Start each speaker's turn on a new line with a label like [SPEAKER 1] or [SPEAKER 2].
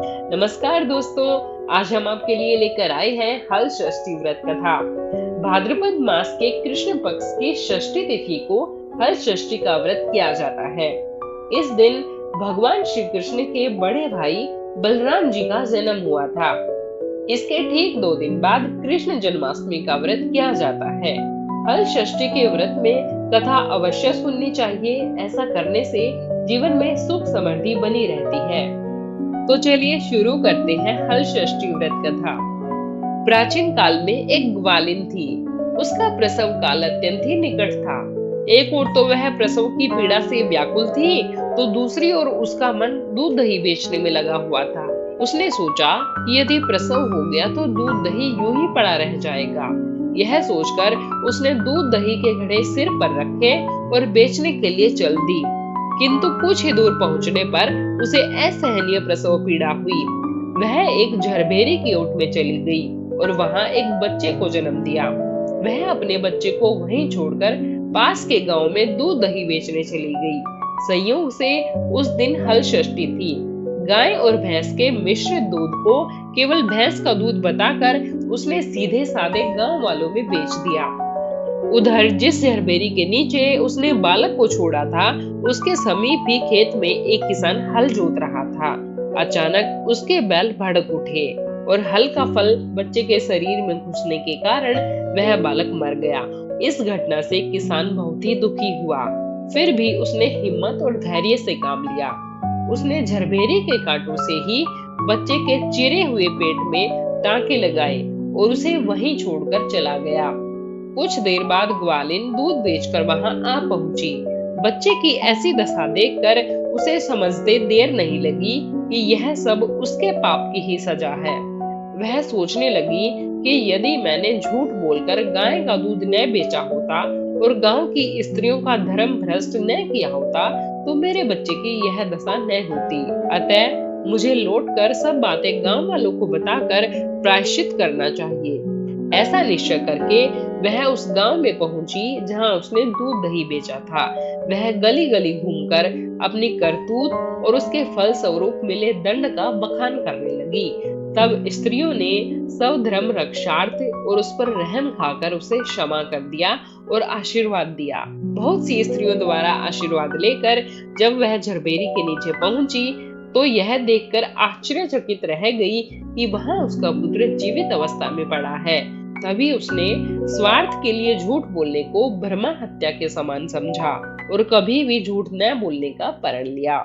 [SPEAKER 1] नमस्कार दोस्तों, आज हम आपके लिए लेकर आए हैं हल षष्ठी व्रत कथा। भाद्रपद मास के कृष्ण पक्ष की षष्ठी तिथि को हल षष्ठी का व्रत किया जाता है। इस दिन भगवान श्री कृष्ण के बड़े भाई बलराम जी का जन्म हुआ था। इसके ठीक 2 दिन बाद कृष्ण जन्माष्टमी का व्रत किया जाता है। हल षष्ठी के व्रत में कथा अवश्य सुननी चाहिए। ऐसा करने से जीवन में सुख समृद्धि बनी रहती है। तो चलिए शुरू करते हैं हल षष्ठी व्रत कथा। प्राचीन काल में एक ग्वालिन थी। उसका प्रसव काल अत्यंत ही निकट था। एक ओर तो वह प्रसव की पीड़ा से व्याकुल थी, तो दूसरी ओर उसका मन दूध दही बेचने में लगा हुआ था। उसने सोचा कि यदि प्रसव हो गया तो दूध दही यूं ही पड़ा रह जाएगा। यह सोचकर उसने दूध दही के घड़े सिर पर रखे और बेचने के लिए चल दी। किंतु कुछ ही दूर पहुंचने पर उसे असहनीय प्रसव पीड़ा हुई। वह एक झरबेरी की ओट में चली गई और वहां एक बच्चे को जन्म दिया। वह अपने बच्चे को वहीं छोड़कर पास के गांव में दूध दही बेचने चली गई। संयोग से उस दिन हल षष्ठी थी। गाय और भैंस के मिश्रित दूध को केवल भैंस का दूध बताकर उसने सीधे साधे गांव वालों में बेच दिया। उधर जिस झरबेरी के नीचे उसने बालक को छोड़ा था, उसके समीप ही खेत में एक किसान हल जोत रहा था। अचानक उसके बैल भड़क उठे और हल का फल बच्चे के शरीर में घुसने के कारण वह बालक मर गया। इस घटना से किसान बहुत ही दुखी हुआ। फिर भी उसने हिम्मत और धैर्य से काम लिया। उसने झरबेरी के कांटों से ही बच्चे के चिरे हुए पेट में टांके लगाए और उसे वहीं छोड़कर चला गया। कुछ देर बाद ग्वालिन दूध बेचकर वहां आ पहुंची। बच्चे की ऐसी दशा देखकर उसे समझते देर नहीं लगी कि यह सब उसके पाप की ही सजा है। वह सोचने लगी कि यदि मैंने झूठ बोलकर गाय का दूध न बेचा होता और गांव की स्त्रियों का धर्म भ्रष्ट न किया होता, तो मेरे बच्चे की यह दशा न होती। अतः मुझे लौटकर सब बातें गांव वालों को बताकर प्रायश्चित करना चाहिए। ऐसा निश्चय करके वह उस गांव में पहुंची जहां उसने दूध दही बेचा था। वह गली गली घूमकर अपनी करतूत और उसके फल स्वरूप मिले दंड का बखान करने लगी। तब स्त्रियों ने सब धर्म रक्षार्थ और उस पर रहम खाकर उसे क्षमा कर दिया और आशीर्वाद दिया। बहुत सी स्त्रियों द्वारा आशीर्वाद लेकर जब वह झरबेरी के नीचे पहुंची, तो यह देखकर आश्चर्यचकित रह गई कि वहां उसका पुत्र जीवित अवस्था में पड़ा है। तभी उसने स्वार्थ के लिए झूठ बोलने को ब्रह्मा हत्या के समान समझा और कभी भी झूठ न बोलने का प्रण लिया।